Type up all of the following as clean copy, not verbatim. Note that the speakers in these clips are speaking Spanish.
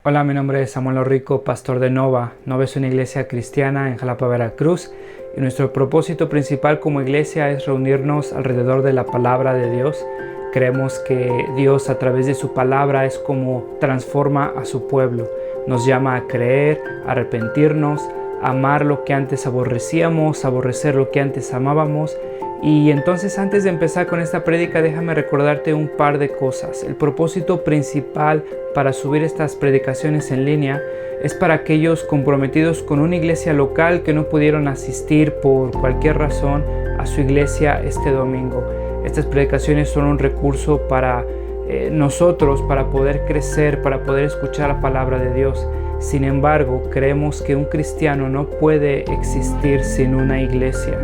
Hola, mi nombre es Samuel Rico, pastor de Nova. Nova es una iglesia cristiana en Jalapa, Veracruz, y nuestro propósito principal como iglesia es reunirnos alrededor de la palabra de Dios. Creemos que Dios a través de su palabra es como transforma a su pueblo. Nos llama a creer, a arrepentirnos, a amar lo que antes aborrecíamos, a aborrecer lo que antes amábamos. Y entonces, antes de empezar con esta prédica, déjame recordarte un par de cosas. El propósito principal para subir estas predicaciones en línea es para aquellos comprometidos con una iglesia local que no pudieron asistir por cualquier razón a su iglesia este domingo. Estas predicaciones son un recurso para nosotros, para poder crecer, para poder escuchar la palabra de Dios. Sin embargo, creemos que un cristiano no puede existir sin una iglesia.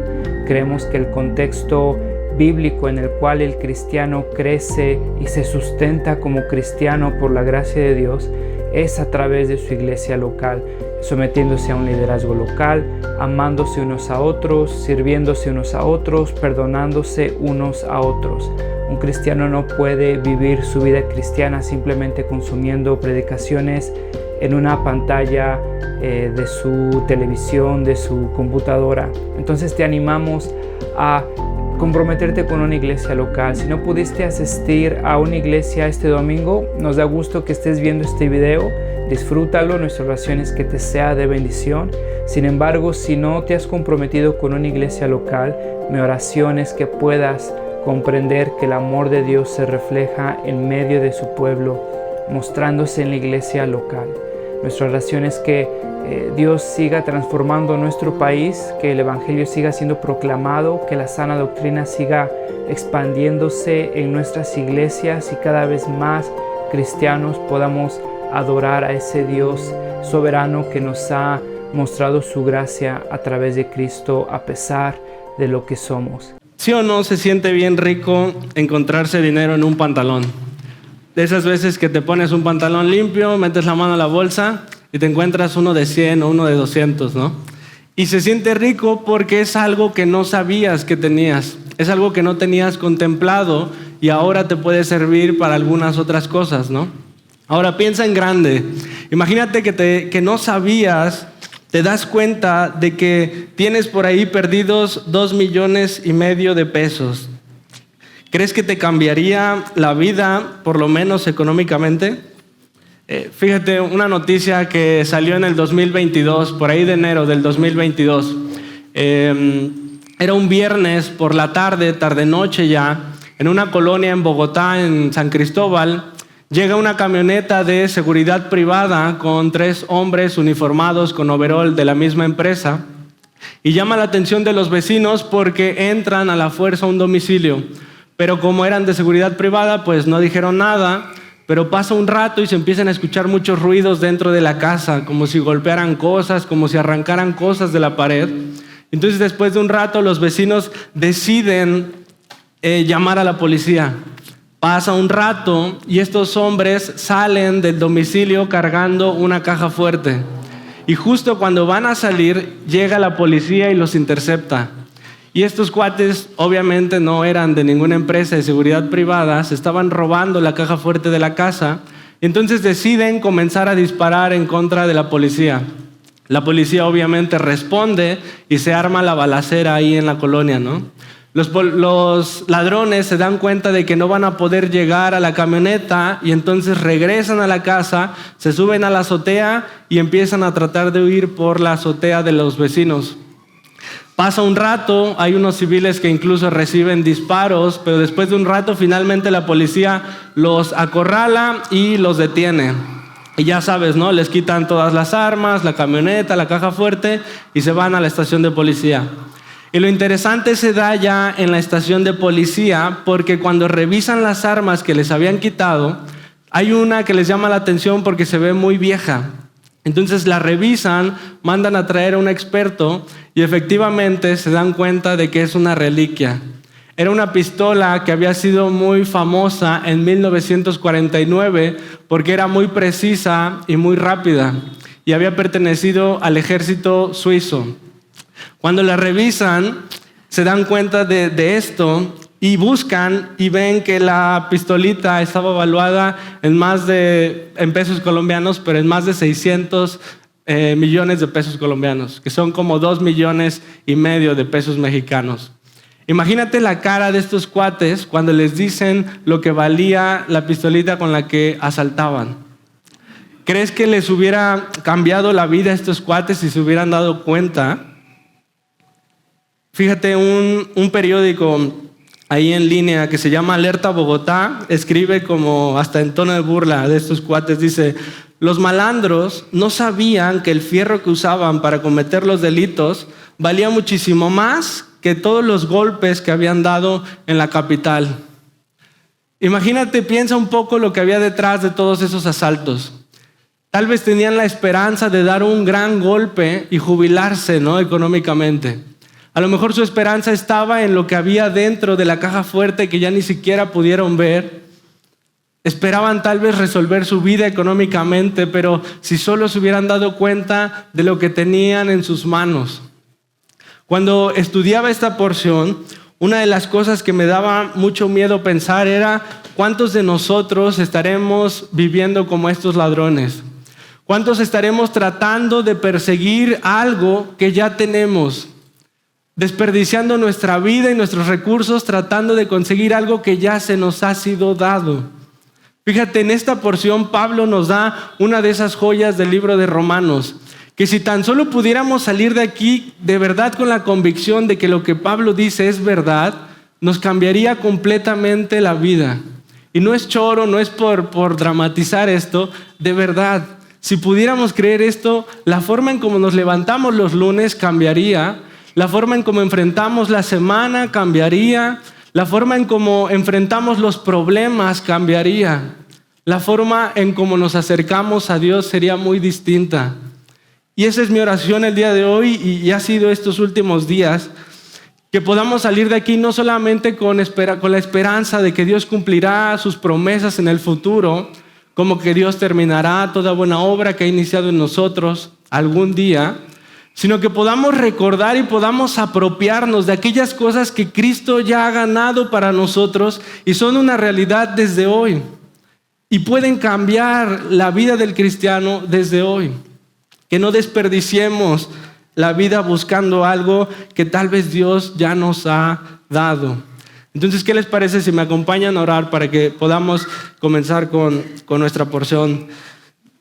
Creemos que el contexto bíblico en el cual el cristiano crece y se sustenta como cristiano por la gracia de Dios es a través de su iglesia local, sometiéndose a un liderazgo local, amándose unos a otros, sirviéndose unos a otros, perdonándose unos a otros. Un cristiano no puede vivir su vida cristiana simplemente consumiendo predicaciones en una pantalla de su televisión, de su computadora. Entonces te animamos a comprometerte con una iglesia local. Si no pudiste asistir a una iglesia este domingo, nos da gusto que estés viendo este video. Disfrútalo, nuestra oración es que te sea de bendición. Sin embargo, si no te has comprometido con una iglesia local, mi oración es que puedas comprender que el amor de Dios se refleja en medio de su pueblo, mostrándose en la iglesia local. Nuestra oración es que Dios siga transformando nuestro país, que el Evangelio siga siendo proclamado, que la sana doctrina siga expandiéndose en nuestras iglesias y cada vez más cristianos podamos adorar a ese Dios soberano que nos ha mostrado su gracia a través de Cristo a pesar de lo que somos. ¿Sí o no se siente bien rico encontrarse dinero en un pantalón? De esas veces que te pones un pantalón limpio, metes la mano a la bolsa y te encuentras uno de 100 o uno de 200, ¿no? Y se siente rico porque es algo que no sabías que tenías, es algo que no tenías contemplado y ahora te puede servir para algunas otras cosas, ¿no? Ahora piensa en grande. Imagínate que no sabías, te das cuenta de que tienes por ahí perdidos 2,5 millones de pesos. ¿Crees que te cambiaría la vida, por lo menos económicamente? Fíjate, una noticia que salió en el 2022, por ahí de enero del 2022. Era un viernes por la tarde-noche ya, en una colonia en Bogotá, en San Cristóbal. Llega una camioneta de seguridad privada con 3 hombres uniformados con overol de la misma empresa y llama la atención de los vecinos porque entran a la fuerza a un domicilio. Pero como eran de seguridad privada, pues no dijeron nada, pero pasa un rato y se empiezan a escuchar muchos ruidos dentro de la casa, como si golpearan cosas, como si arrancaran cosas de la pared. Entonces, después de un rato, los vecinos deciden llamar a la policía. Pasa un rato y estos hombres salen del domicilio cargando una caja fuerte. Y justo cuando van a salir, llega la policía y los intercepta. Y estos cuates obviamente no eran de ninguna empresa de seguridad privada, se estaban robando la caja fuerte de la casa, entonces deciden comenzar a disparar en contra de la policía. La policía obviamente responde y se arma la balacera ahí en la colonia, ¿no? Los ladrones se dan cuenta de que no van a poder llegar a la camioneta y entonces regresan a la casa, se suben a la azotea y empiezan a tratar de huir por la azotea de los vecinos. Pasa un rato, hay unos civiles que incluso reciben disparos, pero después de un rato finalmente la policía los acorrala y los detiene. Y ya sabes, ¿no? Les quitan todas las armas, la camioneta, la caja fuerte y se van a la estación de policía. Y lo interesante se da ya en la estación de policía porque cuando revisan las armas que les habían quitado, hay una que les llama la atención porque se ve muy vieja. Entonces la revisan, mandan a traer a un experto y efectivamente se dan cuenta de que es una reliquia. Era una pistola que había sido muy famosa en 1949 porque era muy precisa y muy rápida y había pertenecido al ejército suizo. Cuando la revisan, se dan cuenta de esto y buscan y ven que la pistolita estaba valuada en pesos colombianos, pero en más de 600 millones de pesos colombianos, que son como 2,5 millones de pesos mexicanos. Imagínate la cara de estos cuates cuando les dicen lo que valía la pistolita con la que asaltaban. ¿Crees que les hubiera cambiado la vida a estos cuates si se hubieran dado cuenta? Fíjate, un periódico ahí en línea que se llama Alerta Bogotá escribe como hasta en tono de burla de estos cuates. Dice: los malandros no sabían que el fierro que usaban para cometer los delitos valía muchísimo más que todos los golpes que habían dado en la capital. Imagínate, piensa un poco lo que había detrás de todos esos asaltos. Tal vez tenían la esperanza de dar un gran golpe y jubilarse, ¿no?, económicamente. A lo mejor su esperanza estaba en lo que había dentro de la caja fuerte que ya ni siquiera pudieron ver. Esperaban tal vez resolver su vida económicamente, pero si solo se hubieran dado cuenta de lo que tenían en sus manos. Cuando estudiaba esta porción, una de las cosas que me daba mucho miedo pensar era cuántos de nosotros estaremos viviendo como estos ladrones. ¿Cuántos estaremos tratando de perseguir algo que ya tenemos? Desperdiciando nuestra vida y nuestros recursos tratando de conseguir algo que ya se nos ha sido dado. Fíjate, en esta porción Pablo nos da una de esas joyas del libro de Romanos, que si tan solo pudiéramos salir de aquí de verdad con la convicción de que lo que Pablo dice es verdad, nos cambiaría completamente la vida. Y no es choro, no es por dramatizar esto, de verdad. Si pudiéramos creer esto, la forma en cómo nos levantamos los lunes cambiaría, la forma en cómo enfrentamos la semana cambiaría, la forma en cómo enfrentamos los problemas cambiaría, la forma en cómo nos acercamos a Dios sería muy distinta. Y esa es mi oración el día de hoy y ha sido estos últimos días, que podamos salir de aquí no solamente con la esperanza de que Dios cumplirá sus promesas en el futuro, como que Dios terminará toda buena obra que ha iniciado en nosotros algún día, sino que podamos recordar y podamos apropiarnos de aquellas cosas que Cristo ya ha ganado para nosotros y son una realidad desde hoy y pueden cambiar la vida del cristiano desde hoy. Que no desperdiciemos la vida buscando algo que tal vez Dios ya nos ha dado. Entonces, ¿qué les parece si me acompañan a orar para que podamos comenzar con nuestra porción?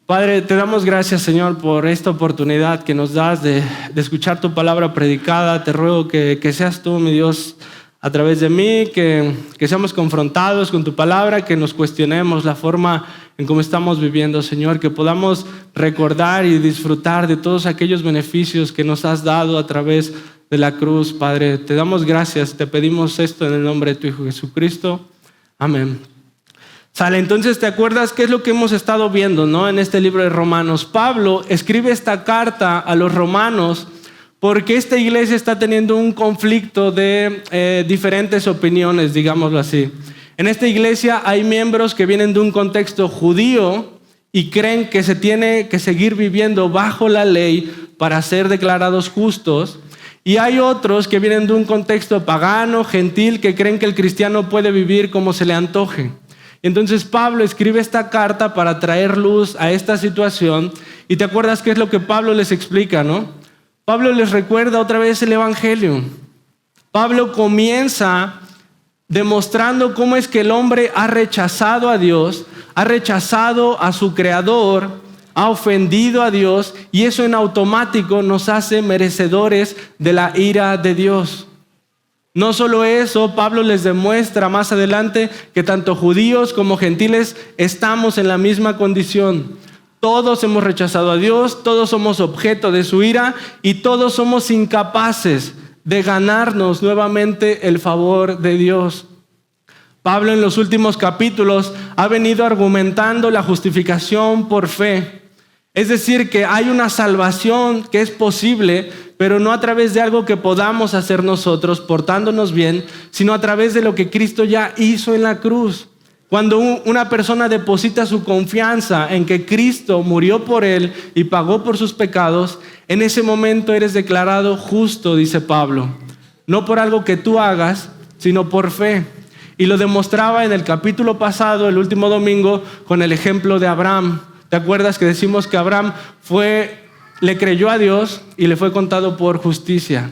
Padre, te damos gracias, Señor, por esta oportunidad que nos das de escuchar tu palabra predicada. Te ruego que seas tú, mi Dios, a través de mí, que seamos confrontados con tu palabra, que nos cuestionemos la forma en cómo estamos viviendo, Señor, que podamos recordar y disfrutar de todos aquellos beneficios que nos has dado a través de la cruz. Padre, te damos gracias, te pedimos esto en el nombre de tu Hijo Jesucristo. Amén. Sale, entonces, ¿te acuerdas qué es lo que hemos estado viendo, ¿no?, en este libro de Romanos? Pablo escribe esta carta a los romanos porque esta iglesia está teniendo un conflicto de diferentes opiniones, digámoslo así. En esta iglesia hay miembros que vienen de un contexto judío y creen que se tiene que seguir viviendo bajo la ley para ser declarados justos. Y hay otros que vienen de un contexto pagano, gentil, que creen que el cristiano puede vivir como se le antoje. Entonces Pablo escribe esta carta para traer luz a esta situación. Y te acuerdas qué es lo que Pablo les explica, ¿no? Pablo les recuerda otra vez el evangelio. Pablo comienza demostrando cómo es que el hombre ha rechazado a Dios, ha rechazado a su creador, ha ofendido a Dios, y eso en automático nos hace merecedores de la ira de Dios. No solo eso, Pablo les demuestra más adelante que tanto judíos como gentiles estamos en la misma condición. Todos hemos rechazado a Dios, todos somos objeto de su ira y todos somos incapaces de ganarnos nuevamente el favor de Dios. Pablo en los últimos capítulos ha venido argumentando la justificación por fe. Es decir, que hay una salvación que es posible, pero no a través de algo que podamos hacer nosotros portándonos bien, sino a través de lo que Cristo ya hizo en la cruz. Cuando una persona deposita su confianza en que Cristo murió por él y pagó por sus pecados, en ese momento eres declarado justo, dice Pablo. No por algo que tú hagas, sino por fe. Y lo demostraba en el capítulo pasado, el último domingo, con el ejemplo de Abraham. ¿Te acuerdas que decimos que Abraham le creyó a Dios y le fue contado por justicia?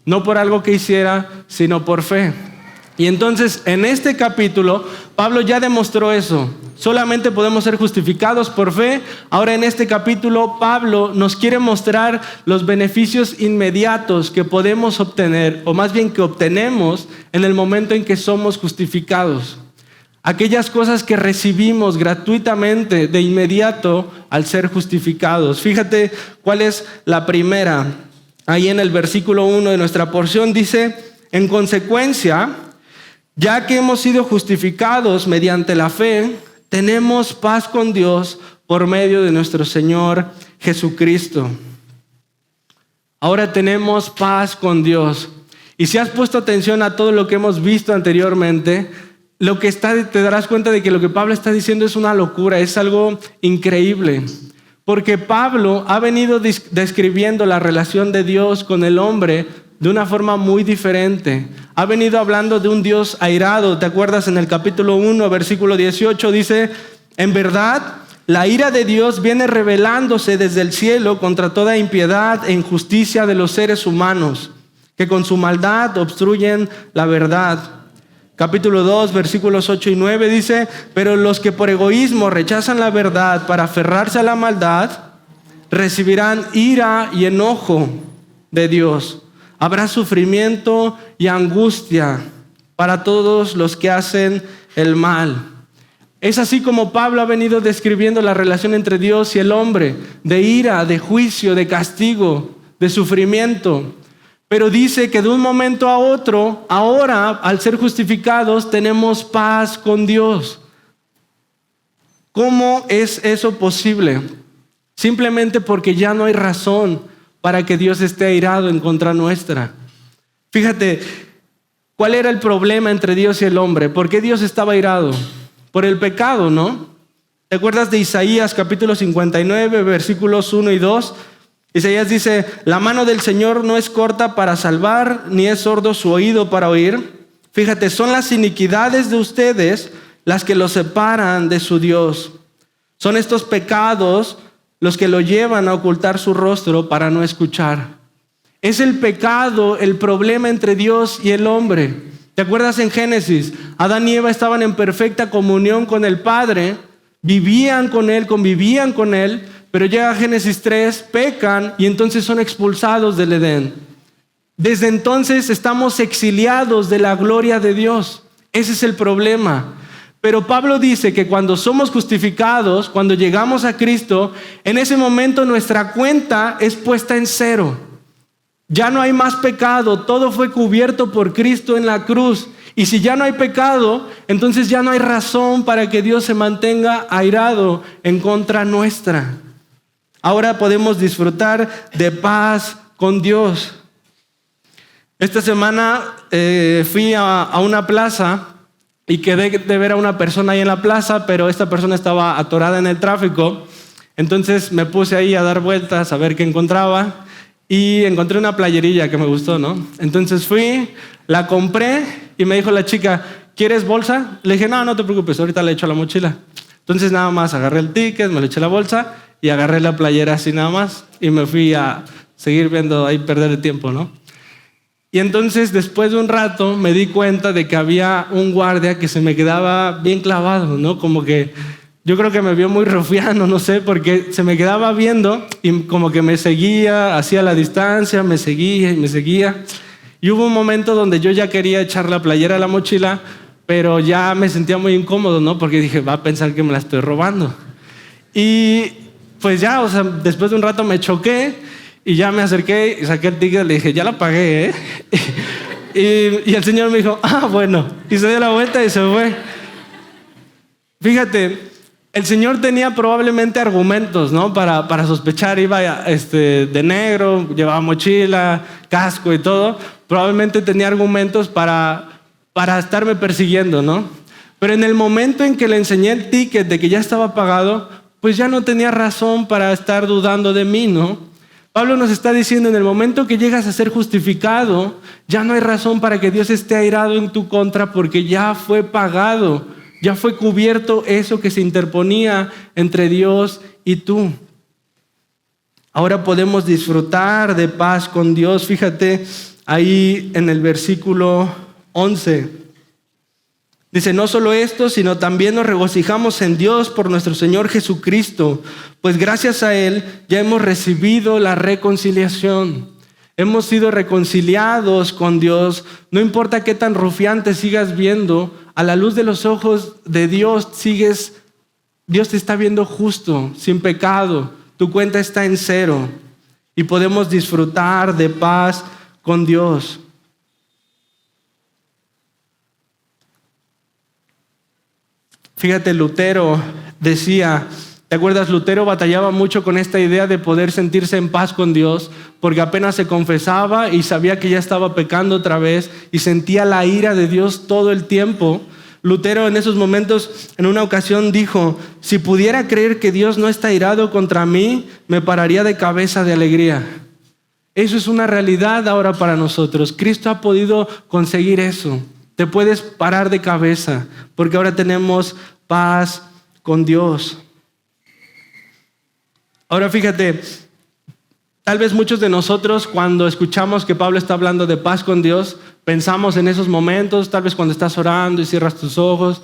No por algo que hiciera, sino por fe. Y entonces, en este capítulo, Pablo ya demostró eso. Solamente podemos ser justificados por fe. Ahora en este capítulo, Pablo nos quiere mostrar los beneficios inmediatos que podemos obtener, o más bien que obtenemos en el momento en que somos justificados. Aquellas cosas que recibimos gratuitamente de inmediato al ser justificados. Fíjate cuál es la primera. Ahí en el versículo 1 de nuestra porción dice: en consecuencia, ya que hemos sido justificados mediante la fe, tenemos paz con Dios por medio de nuestro Señor Jesucristo. Ahora tenemos paz con Dios. Y si has puesto atención a todo lo que hemos visto anteriormente, te darás cuenta de que lo que Pablo está diciendo es una locura, es algo increíble. Porque Pablo ha venido describiendo la relación de Dios con el hombre de una forma muy diferente. Ha venido hablando de un Dios airado. ¿Te acuerdas? En el capítulo 1, versículo 18 dice: en verdad, la ira de Dios viene revelándose desde el cielo contra toda impiedad e injusticia de los seres humanos, que con su maldad obstruyen la verdad. Capítulo 2, versículos 8 y 9 dice: pero los que por egoísmo rechazan la verdad para aferrarse a la maldad, recibirán ira y enojo de Dios. Habrá sufrimiento y angustia para todos los que hacen el mal. Es así como Pablo ha venido describiendo la relación entre Dios y el hombre, de ira, de juicio, de castigo, de sufrimiento. Pero dice que de un momento a otro, ahora, al ser justificados, tenemos paz con Dios. ¿Cómo es eso posible? Simplemente porque ya no hay razón para que Dios esté airado en contra nuestra. Fíjate, ¿cuál era el problema entre Dios y el hombre? ¿Por qué Dios estaba airado? Por el pecado, ¿no? ¿Te acuerdas de Isaías capítulo 59, versículos 1 y 2? Isaías dice: la mano del Señor no es corta para salvar, ni es sordo su oído para oír. Fíjate, son las iniquidades de ustedes las que los separan de su Dios. Son estos pecados los que lo llevan a ocultar su rostro para no escuchar. Es el pecado el problema entre Dios y el hombre. ¿Te acuerdas en Génesis? Adán y Eva estaban en perfecta comunión con el Padre, vivían con Él, convivían con Él, pero llega Génesis 3, pecan y entonces son expulsados del Edén. Desde entonces estamos exiliados de la gloria de Dios. Ese es el problema. Pero Pablo dice que cuando somos justificados, cuando llegamos a Cristo, en ese momento nuestra cuenta es puesta en cero. Ya no hay más pecado, todo fue cubierto por Cristo en la cruz. Y si ya no hay pecado, entonces ya no hay razón para que Dios se mantenga airado en contra nuestra. Ahora podemos disfrutar de paz con Dios. Esta semana fui a una plaza y quedé de ver a una persona ahí en la plaza, pero esta persona estaba atorada en el tráfico. Entonces me puse ahí a dar vueltas a ver qué encontraba y encontré una playerilla que me gustó, ¿no? Entonces fui, la compré y me dijo la chica: ¿quieres bolsa? Le dije: no te preocupes, ahorita le echo a la mochila. Entonces nada más agarré el ticket, me lo eché a la bolsa y agarré la playera así nada más y me fui a seguir viendo ahí, perder el tiempo, ¿no? Y entonces después de un rato me di cuenta de que había un guardia que se me quedaba bien clavado, ¿no? Como que yo creo que me vio muy rufiano, no sé, porque se me quedaba viendo y como que me seguía, hacía la distancia, me seguía y me seguía. Y hubo un momento donde yo ya quería echar la playera a la mochila, pero ya me sentía muy incómodo, ¿no? Porque dije: va a pensar que me la estoy robando. Y pues ya, después de un rato me choqué y ya me acerqué y saqué el ticket, le dije: ya la pagué, ¿eh? y el señor me dijo: bueno, y se dio la vuelta y se fue. Fíjate, el señor tenía probablemente argumentos, ¿no? Para sospechar. Iba de negro, llevaba mochila, casco y todo. Probablemente tenía argumentos para estarme persiguiendo, ¿no? Pero en el momento en que le enseñé el ticket de que ya estaba pagado, pues ya no tenía razón para estar dudando de mí, ¿no? Pablo nos está diciendo, en el momento que llegas a ser justificado, ya no hay razón para que Dios esté airado en tu contra porque ya fue pagado, ya fue cubierto eso que se interponía entre Dios y tú. Ahora podemos disfrutar de paz con Dios. Fíjate ahí en el versículo 11. Dice, no solo esto, sino también nos regocijamos en Dios por nuestro Señor Jesucristo, pues gracias a Él ya hemos recibido la reconciliación. Hemos sido reconciliados con Dios. No importa qué tan rufiante sigas viendo, a la luz de los ojos de Dios Dios te está viendo justo, sin pecado. Tu cuenta está en cero y podemos disfrutar de paz con Dios. Fíjate, Lutero decía, ¿te acuerdas? Lutero batallaba mucho con esta idea de poder sentirse en paz con Dios, porque apenas se confesaba y sabía que ya estaba pecando otra vez y sentía la ira de Dios todo el tiempo. Lutero en esos momentos, en una ocasión dijo, si pudiera creer que Dios no está irado contra mí, me pararía de cabeza de alegría. Eso es una realidad ahora para nosotros. Cristo ha podido conseguir eso. Te puedes parar de cabeza porque ahora tenemos paz con Dios. Ahora fíjate, tal vez muchos de nosotros cuando escuchamos que Pablo está hablando de paz con Dios, pensamos en esos momentos, tal vez cuando estás orando y cierras tus ojos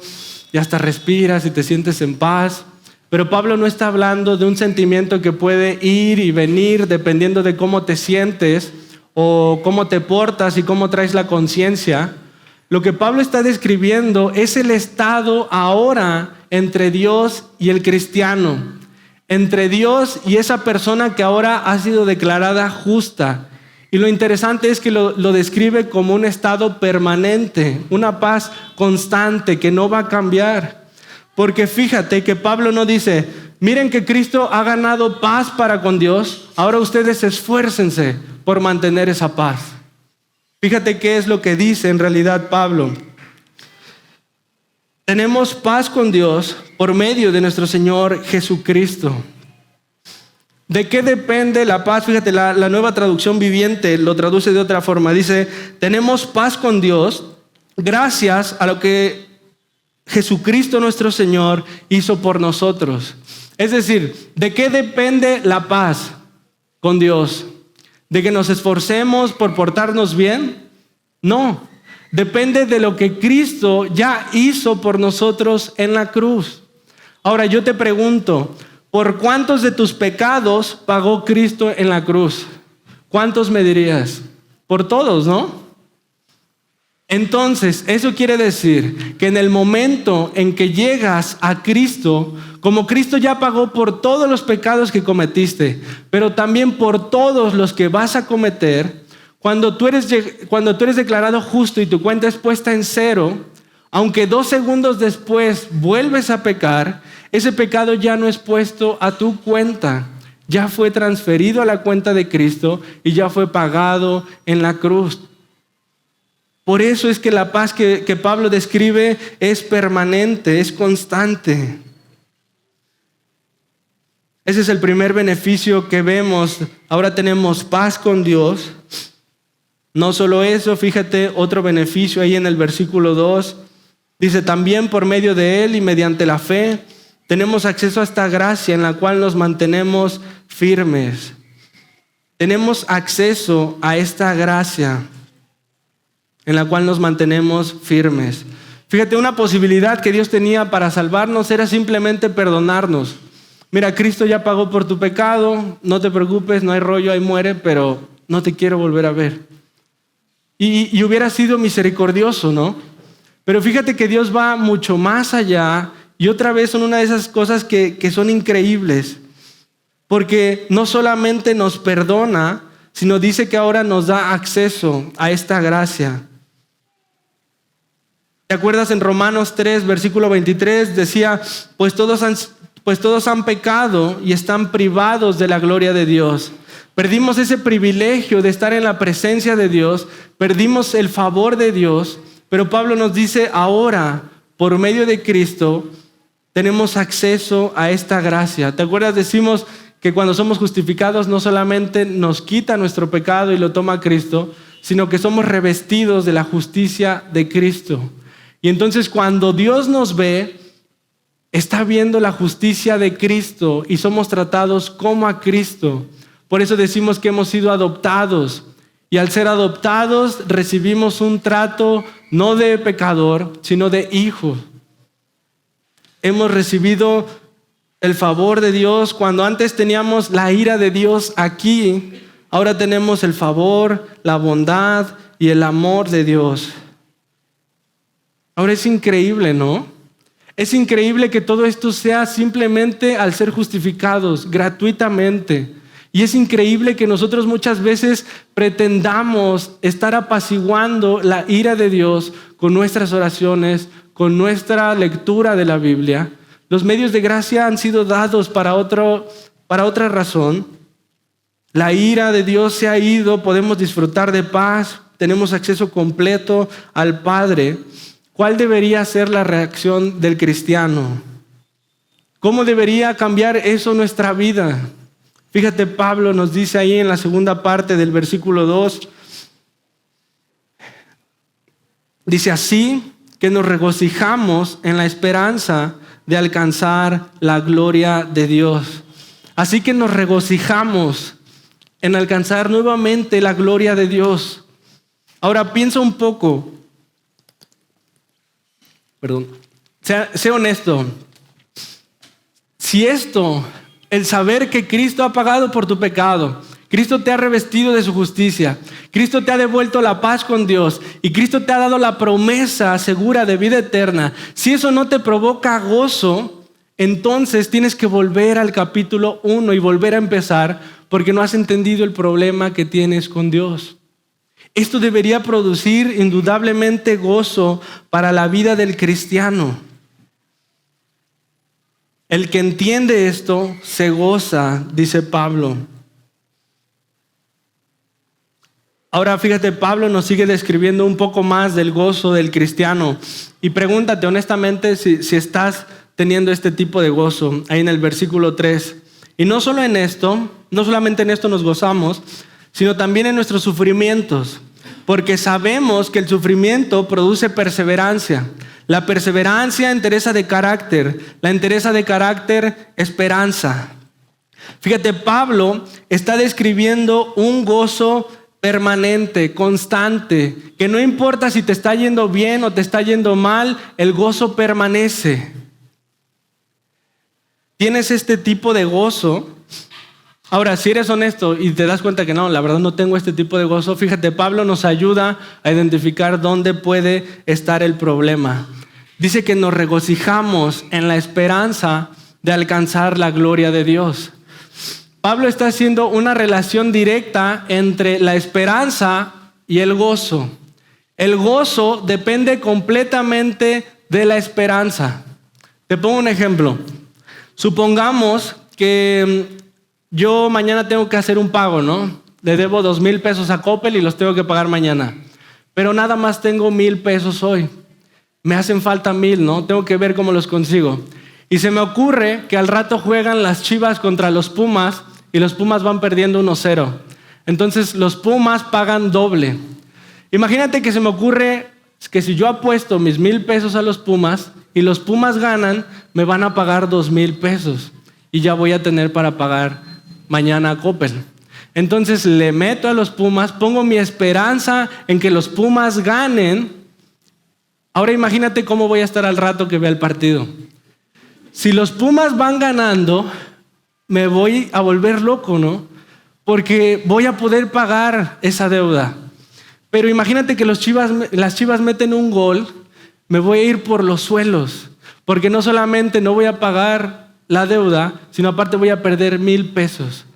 y hasta respiras y te sientes en paz. Pero Pablo no está hablando de un sentimiento que puede ir y venir dependiendo de cómo te sientes o cómo te portas y cómo traes la conciencia. Lo que Pablo está describiendo es el estado ahora entre Dios y el cristiano, entre Dios y esa persona que ahora ha sido declarada justa. Y lo interesante es que lo describe como un estado permanente, una paz constante que no va a cambiar. Porque fíjate que Pablo no dice, miren que Cristo ha ganado paz para con Dios, ahora ustedes esfuércense por mantener esa paz. Fíjate qué es lo que dice en realidad Pablo. Tenemos paz con Dios por medio de nuestro Señor Jesucristo. ¿De qué depende la paz? Fíjate, la Nueva Traducción Viviente lo traduce de otra forma. Dice, tenemos paz con Dios gracias a lo que Jesucristo nuestro Señor hizo por nosotros. Es decir, ¿de qué depende la paz con Dios? ¿De que nos esforcemos por portarnos bien? No, depende de lo que Cristo ya hizo por nosotros en la cruz. Ahora yo te pregunto, ¿por cuántos de tus pecados pagó Cristo en la cruz? ¿Cuántos me dirías? Por todos, ¿no? Entonces, eso quiere decir que en el momento en que llegas a Cristo, como Cristo ya pagó por todos los pecados que cometiste, pero también por todos los que vas a cometer, cuando tú eres declarado justo y tu cuenta es puesta en cero, aunque 2 segundos después vuelves a pecar, ese pecado ya no es puesto a tu cuenta, ya fue transferido a la cuenta de Cristo y ya fue pagado en la cruz. Por eso es que la paz que Pablo describe es permanente, es constante. Ese es el primer beneficio que vemos. Ahora tenemos paz con Dios. No solo eso, fíjate otro beneficio ahí en el versículo 2. Dice, también por medio de Él y mediante la fe, tenemos acceso a esta gracia en la cual nos mantenemos firmes. Tenemos acceso a esta gracia en la cual nos mantenemos firmes. Fíjate, una posibilidad que Dios tenía para salvarnos era simplemente perdonarnos. Mira, Cristo ya pagó por tu pecado, no te preocupes, no hay rollo, ahí muere, pero no te quiero volver a ver. Y hubiera sido misericordioso, ¿no? Pero fíjate que Dios va mucho más allá y otra vez son una de esas cosas que son increíbles. Porque no solamente nos perdona, sino dice que ahora nos da acceso a esta gracia. ¿Te acuerdas en Romanos 3, versículo 23? Decía, pues todos han pecado y están privados de la gloria de Dios. Perdimos ese privilegio de estar en la presencia de Dios, perdimos el favor de Dios, pero Pablo nos dice ahora, por medio de Cristo, tenemos acceso a esta gracia. ¿Te acuerdas? Decimos que cuando somos justificados no solamente nos quita nuestro pecado y lo toma Cristo, sino que somos revestidos de la justicia de Cristo. Y entonces cuando Dios nos ve, está viendo la justicia de Cristo y somos tratados como a Cristo. Por eso decimos que hemos sido adoptados. Y al ser adoptados recibimos un trato no de pecador, sino de hijo. Hemos recibido el favor de Dios. Cuando antes teníamos la ira de Dios aquí, ahora tenemos el favor, la bondad y el amor de Dios. Ahora es increíble, ¿no? Es increíble que todo esto sea simplemente al ser justificados gratuitamente. Y es increíble que nosotros muchas veces pretendamos estar apaciguando la ira de Dios con nuestras oraciones, con nuestra lectura de la Biblia. Los medios de gracia han sido dados para otra razón. La ira de Dios se ha ido, podemos disfrutar de paz, tenemos acceso completo al Padre. ¿Cuál debería ser la reacción del cristiano? ¿Cómo debería cambiar eso nuestra vida? Fíjate, Pablo nos dice ahí en la segunda parte del versículo 2, dice así que nos regocijamos en la esperanza de alcanzar la gloria de Dios. Así que nos regocijamos en alcanzar nuevamente la gloria de Dios. Ahora piensa un poco. Sé honesto. Si el saber que Cristo ha pagado por tu pecado, Cristo te ha revestido de su justicia, Cristo te ha devuelto la paz con Dios y Cristo te ha dado la promesa segura de vida eterna, si eso no te provoca gozo, entonces tienes que volver al capítulo 1 y volver a empezar porque no has entendido el problema que tienes con Dios. Esto debería producir indudablemente gozo para la vida del cristiano. El que entiende esto se goza, dice Pablo. Ahora fíjate, Pablo nos sigue describiendo un poco más del gozo del cristiano. Y pregúntate honestamente si estás teniendo este tipo de gozo, ahí en el versículo 3. Y no solamente en esto nos gozamos, sino también en nuestros sufrimientos. Porque sabemos que el sufrimiento produce perseverancia. La perseverancia, entereza de carácter. La entereza de carácter, esperanza. Fíjate, Pablo está describiendo un gozo permanente, constante, que no importa si te está yendo bien o te está yendo mal, el gozo permanece. ¿Tienes este tipo de gozo? Ahora, si eres honesto y te das cuenta que no, la verdad no tengo este tipo de gozo, fíjate, Pablo nos ayuda a identificar dónde puede estar el problema. Dice que nos regocijamos en la esperanza de alcanzar la gloria de Dios. Pablo está haciendo una relación directa entre la esperanza y el gozo. El gozo depende completamente de la esperanza. Te pongo un ejemplo. Supongamos que yo mañana tengo que hacer un pago, ¿no? Le debo 2,000 pesos a Coppel y los tengo que pagar mañana. Pero nada más tengo 1,000 pesos hoy. Me hacen falta 1,000, ¿no? Tengo que ver cómo los consigo. Y se me ocurre que al rato juegan las Chivas contra los Pumas y los Pumas van perdiendo 1-0. Entonces los Pumas pagan doble. Imagínate que se me ocurre que si yo apuesto mis 1,000 pesos a los Pumas y los Pumas ganan, me van a pagar 2,000 pesos. Y ya voy a tener para pagar mañana a Coppel. Entonces le meto a los Pumas, pongo mi esperanza en que los Pumas ganen. Ahora imagínate cómo voy a estar al rato que vea el partido. Si los Pumas van ganando, me voy a volver loco, ¿no? Porque voy a poder pagar esa deuda. Pero imagínate que las Chivas meten un gol, me voy a ir por los suelos. Porque no solamente no voy a pagar la deuda, sino aparte voy a perder 1,000 pesos.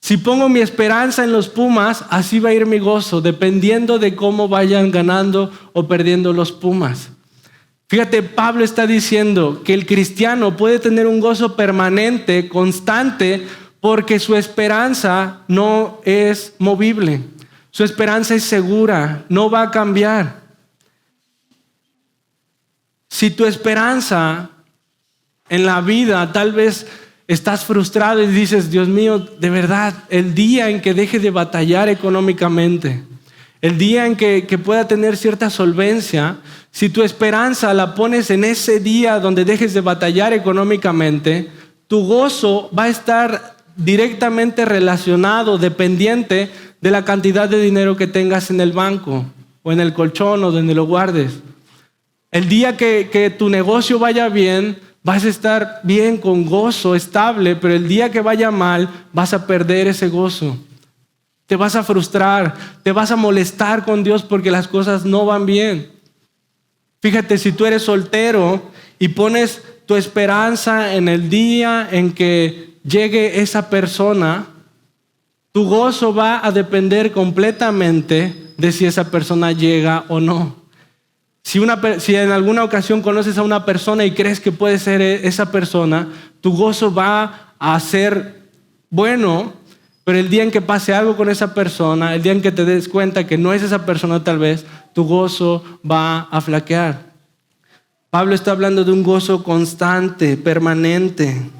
Si pongo mi esperanza en los Pumas, así va a ir mi gozo, dependiendo de cómo vayan ganando o perdiendo los Pumas. Fíjate, Pablo está diciendo que el cristiano puede tener un gozo permanente, constante, porque su esperanza no es movible. Su esperanza es segura, no va a cambiar. Si tu esperanza en la vida tal vez Estás frustrado y dices, Dios mío, de verdad, el día en que deje de batallar económicamente, el día en que pueda tener cierta solvencia, si tu esperanza la pones en ese día donde dejes de batallar económicamente, tu gozo va a estar directamente relacionado, dependiente de la cantidad de dinero que tengas en el banco o en el colchón o donde lo guardes. El día que tu negocio vaya bien, vas a estar bien, con gozo, estable, pero el día que vaya mal, vas a perder ese gozo. Te vas a frustrar, te vas a molestar con Dios porque las cosas no van bien. Fíjate, si tú eres soltero y pones tu esperanza en el día en que llegue esa persona, tu gozo va a depender completamente de si esa persona llega o no. Si en alguna ocasión conoces a una persona y crees que puede ser esa persona, tu gozo va a ser bueno, pero el día en que pase algo con esa persona, el día en que te des cuenta que no es esa persona tal vez, tu gozo va a flaquear. Pablo está hablando de un gozo constante, permanente.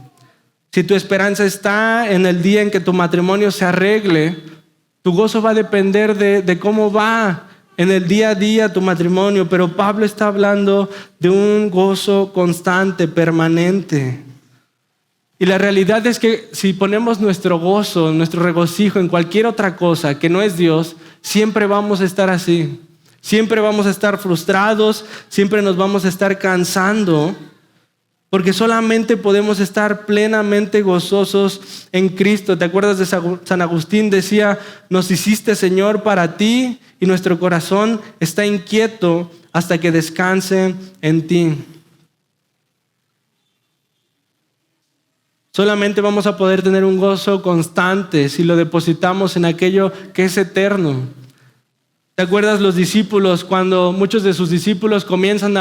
Si tu esperanza está en el día en que tu matrimonio se arregle, tu gozo va a depender de cómo va en el día a día tu matrimonio, pero Pablo está hablando de un gozo constante, permanente. Y la realidad es que si ponemos nuestro gozo, nuestro regocijo en cualquier otra cosa que no es Dios, siempre vamos a estar así. Siempre vamos a estar frustrados, siempre nos vamos a estar cansando, porque solamente podemos estar plenamente gozosos en Cristo. ¿Te acuerdas de San Agustín? Decía, nos hiciste, Señor, para ti, y nuestro corazón está inquieto hasta que descanse en ti. Solamente vamos a poder tener un gozo constante si lo depositamos en aquello que es eterno. ¿Te acuerdas los discípulos cuando muchos de sus discípulos comienzan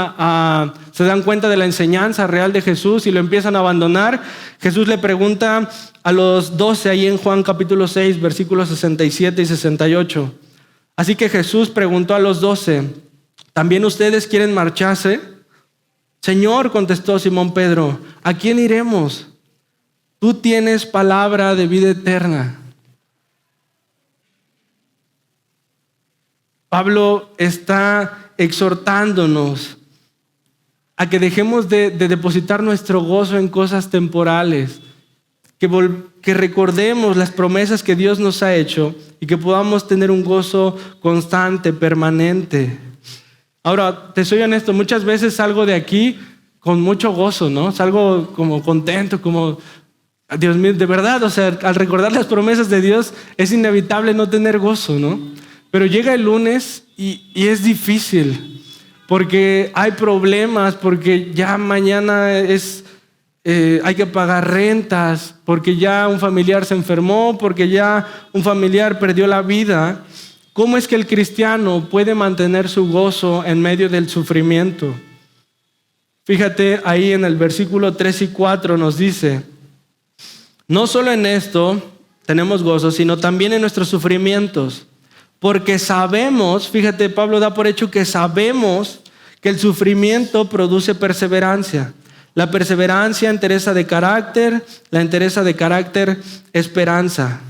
se dan cuenta de la enseñanza real de Jesús y lo empiezan a abandonar? Jesús le pregunta a los 12 ahí en Juan capítulo 6, versículos 67 y 68. Así que Jesús preguntó a los 12, ¿también ustedes quieren marcharse? Señor, contestó Simón Pedro, ¿a quién iremos? Tú tienes palabra de vida eterna. Pablo está exhortándonos a que dejemos de depositar nuestro gozo en cosas temporales, que recordemos las promesas que Dios nos ha hecho y que podamos tener un gozo constante, permanente. Ahora, te soy honesto, muchas veces salgo de aquí con mucho gozo, ¿no? Salgo como contento, como, Dios mío, de verdad, o sea, al recordar las promesas de Dios es inevitable no tener gozo, ¿no? Pero llega el lunes y es difícil porque hay problemas, porque ya mañana hay que pagar rentas, porque ya un familiar se enfermó, porque ya un familiar perdió la vida. ¿Cómo es que el cristiano puede mantener su gozo en medio del sufrimiento? Fíjate ahí en el versículo 3 y 4 nos dice, no solo en esto tenemos gozo, sino también en nuestros sufrimientos. Porque sabemos, fíjate, Pablo da por hecho que sabemos que el sufrimiento produce perseverancia. La perseverancia, entereza de carácter, la entereza de carácter, esperanza.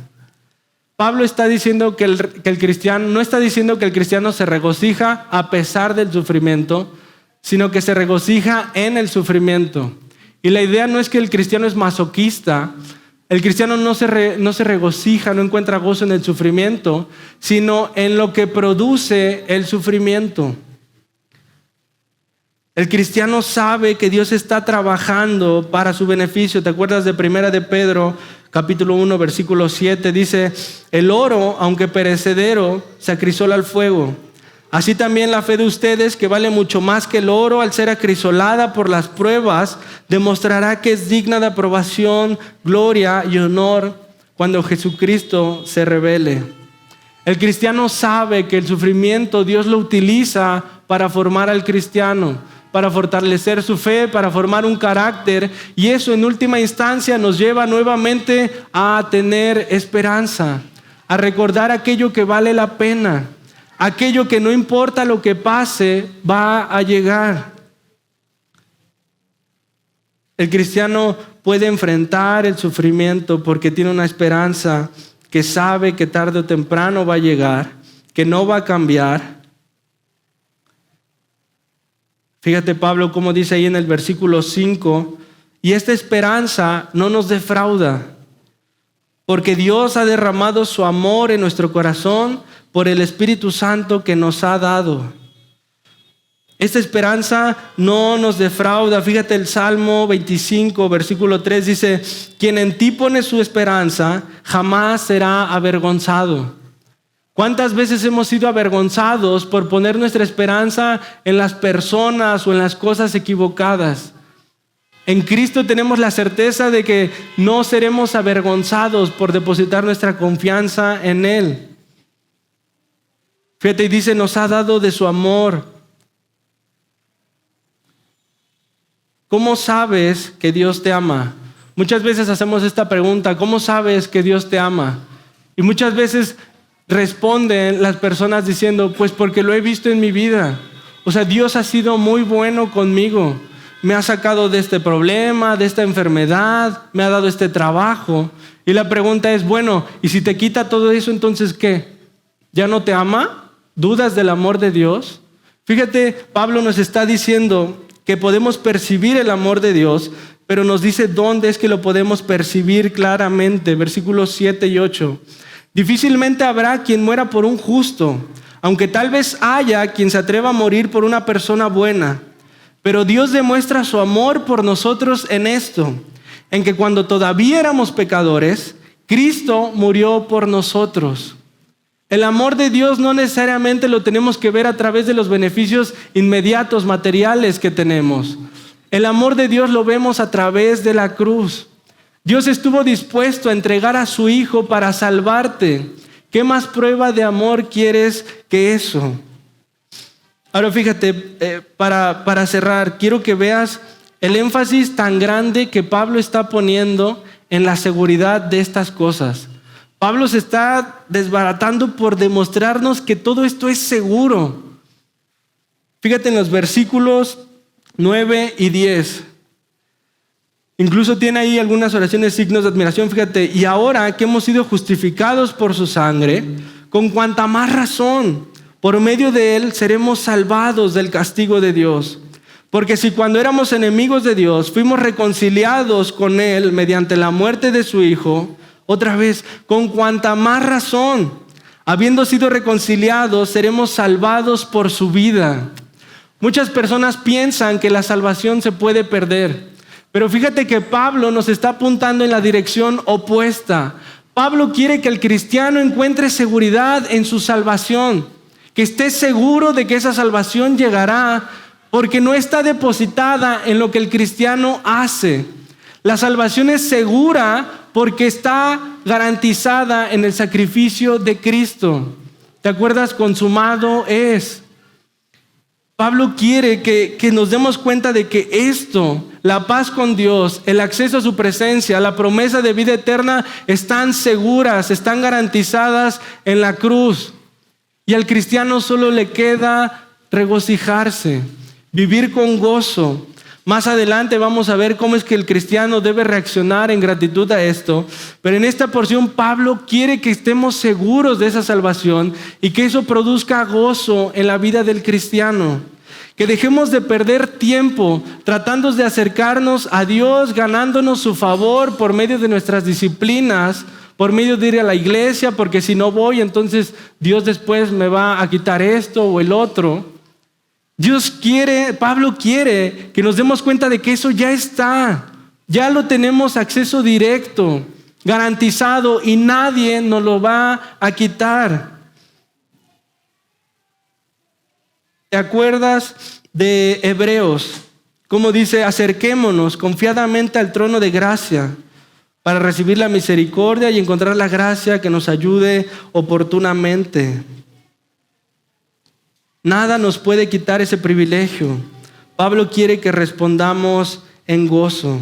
Pablo está diciendo que el cristiano, no está diciendo que el cristiano se regocija a pesar del sufrimiento, sino que se regocija en el sufrimiento. Y la idea no es que el cristiano es masoquista. El cristiano no se regocija, no encuentra gozo en el sufrimiento, sino en lo que produce el sufrimiento. El cristiano sabe que Dios está trabajando para su beneficio. ¿Te acuerdas de 1 de Pedro, capítulo 1, versículo 7? Dice, el oro, aunque perecedero, se acrisola al fuego. Así también la fe de ustedes, que vale mucho más que el oro, al ser acrisolada por las pruebas, demostrará que es digna de aprobación, gloria y honor cuando Jesucristo se revele. El cristiano sabe que el sufrimiento Dios lo utiliza para formar al cristiano, para fortalecer su fe, para formar un carácter, y eso en última instancia nos lleva nuevamente a tener esperanza, a recordar aquello que vale la pena. Aquello que no importa lo que pase, va a llegar. El cristiano puede enfrentar el sufrimiento porque tiene una esperanza que sabe que tarde o temprano va a llegar, que no va a cambiar. Fíjate Pablo cómo dice ahí en el versículo 5, y esta esperanza no nos defrauda, porque Dios ha derramado su amor en nuestro corazón por el Espíritu Santo que nos ha dado. Esta esperanza no nos defrauda. Fíjate el Salmo 25, versículo 3 dice, quien en ti pone su esperanza jamás será avergonzado. ¿Cuántas veces hemos sido avergonzados por poner nuestra esperanza en las personas o en las cosas equivocadas? En Cristo tenemos la certeza de que no seremos avergonzados por depositar nuestra confianza en Él. Fíjate, y dice, nos ha dado de su amor. ¿Cómo sabes que Dios te ama? Muchas veces hacemos esta pregunta, ¿cómo sabes que Dios te ama? Y muchas veces responden las personas diciendo, pues porque lo he visto en mi vida. O sea, Dios ha sido muy bueno conmigo. Me ha sacado de este problema, de esta enfermedad, me ha dado este trabajo. Y la pregunta es, bueno, ¿y si te quita todo eso, entonces qué? ¿Ya no te ama? ¿Dudas del amor de Dios? Fíjate, Pablo nos está diciendo que podemos percibir el amor de Dios, pero nos dice dónde es que lo podemos percibir claramente. Versículos 7 y 8. Difícilmente habrá quien muera por un justo, aunque tal vez haya quien se atreva a morir por una persona buena. Pero Dios demuestra su amor por nosotros en esto, en que cuando todavía éramos pecadores, Cristo murió por nosotros. El amor de Dios no necesariamente lo tenemos que ver a través de los beneficios inmediatos, materiales que tenemos. El amor de Dios lo vemos a través de la cruz. Dios estuvo dispuesto a entregar a su Hijo para salvarte. ¿Qué más prueba de amor quieres que eso? Ahora fíjate, para cerrar, quiero que veas el énfasis tan grande que Pablo está poniendo en la seguridad de estas cosas. Pablo se está desbaratando por demostrarnos que todo esto es seguro. Fíjate en los versículos 9 y 10. Incluso tiene ahí algunas oraciones, signos de admiración. Fíjate, y ahora que hemos sido justificados por su sangre, con cuanta más razón, por medio de él seremos salvados del castigo de Dios. Porque si cuando éramos enemigos de Dios, fuimos reconciliados con él mediante la muerte de su Hijo, otra vez, con cuanta más razón, habiendo sido reconciliados, seremos salvados por su vida. Muchas personas piensan que la salvación se puede perder, pero fíjate que Pablo nos está apuntando en la dirección opuesta. Pablo quiere que el cristiano encuentre seguridad en su salvación, que esté seguro de que esa salvación llegará, porque no está depositada en lo que el cristiano hace. La salvación es segura porque está garantizada en el sacrificio de Cristo. ¿Te acuerdas? Consumado es. Pablo quiere que nos demos cuenta de que esto, la paz con Dios, el acceso a su presencia, la promesa de vida eterna, están seguras, están garantizadas en la cruz. Y al cristiano solo le queda regocijarse, vivir con gozo. Más adelante vamos a ver cómo es que el cristiano debe reaccionar en gratitud a esto. Pero en esta porción Pablo quiere que estemos seguros de esa salvación y que eso produzca gozo en la vida del cristiano. Que dejemos de perder tiempo tratando de acercarnos a Dios, ganándonos su favor por medio de nuestras disciplinas, por medio de ir a la iglesia, porque si no voy, entonces Dios después me va a quitar esto o el otro. Pablo quiere que nos demos cuenta de que eso ya está, ya lo tenemos acceso directo, garantizado y nadie nos lo va a quitar. ¿Te acuerdas de Hebreos? Como dice, acerquémonos confiadamente al trono de gracia para recibir la misericordia y encontrar la gracia que nos ayude oportunamente. Nada nos puede quitar ese privilegio. Pablo quiere que respondamos en gozo.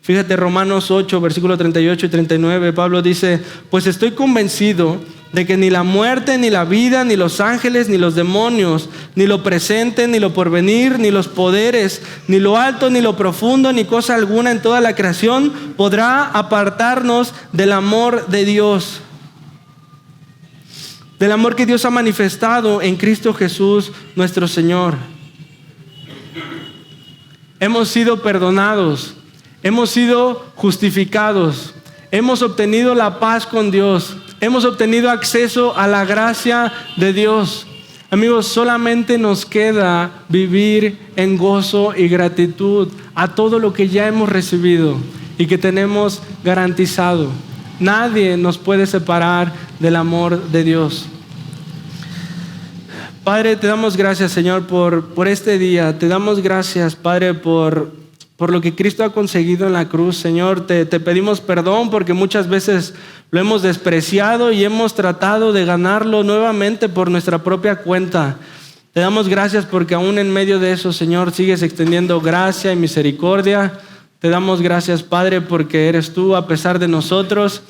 Fíjate, Romanos 8, versículos 38 y 39, Pablo dice, pues estoy convencido de que ni la muerte, ni la vida, ni los ángeles, ni los demonios, ni lo presente, ni lo porvenir, ni los poderes, ni lo alto, ni lo profundo, ni cosa alguna en toda la creación podrá apartarnos del amor de Dios. Del amor que Dios ha manifestado en Cristo Jesús nuestro Señor. Hemos sido perdonados, hemos sido justificados, hemos obtenido la paz con Dios, hemos obtenido acceso a la gracia de Dios. Amigos, solamente nos queda vivir en gozo y gratitud a todo lo que ya hemos recibido y que tenemos garantizado. Nadie nos puede separar del amor de Dios. Padre, te damos gracias, Señor, por este día. Te damos gracias, Padre, por lo que Cristo ha conseguido en la cruz. Señor, te pedimos perdón porque muchas veces lo hemos despreciado y hemos tratado de ganarlo nuevamente por nuestra propia cuenta. Te damos gracias porque aún en medio de eso, Señor, sigues extendiendo gracia y misericordia. Te damos gracias, Padre, porque eres tú a pesar de nosotros.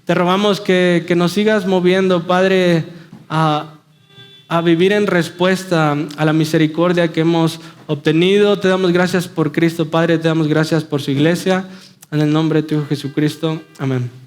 Te rogamos que nos sigas moviendo, Padre, a vivir en respuesta a la misericordia que hemos obtenido. Te damos gracias por Cristo, Padre. Te damos gracias por su iglesia. En el nombre de tu Hijo Jesucristo. Amén.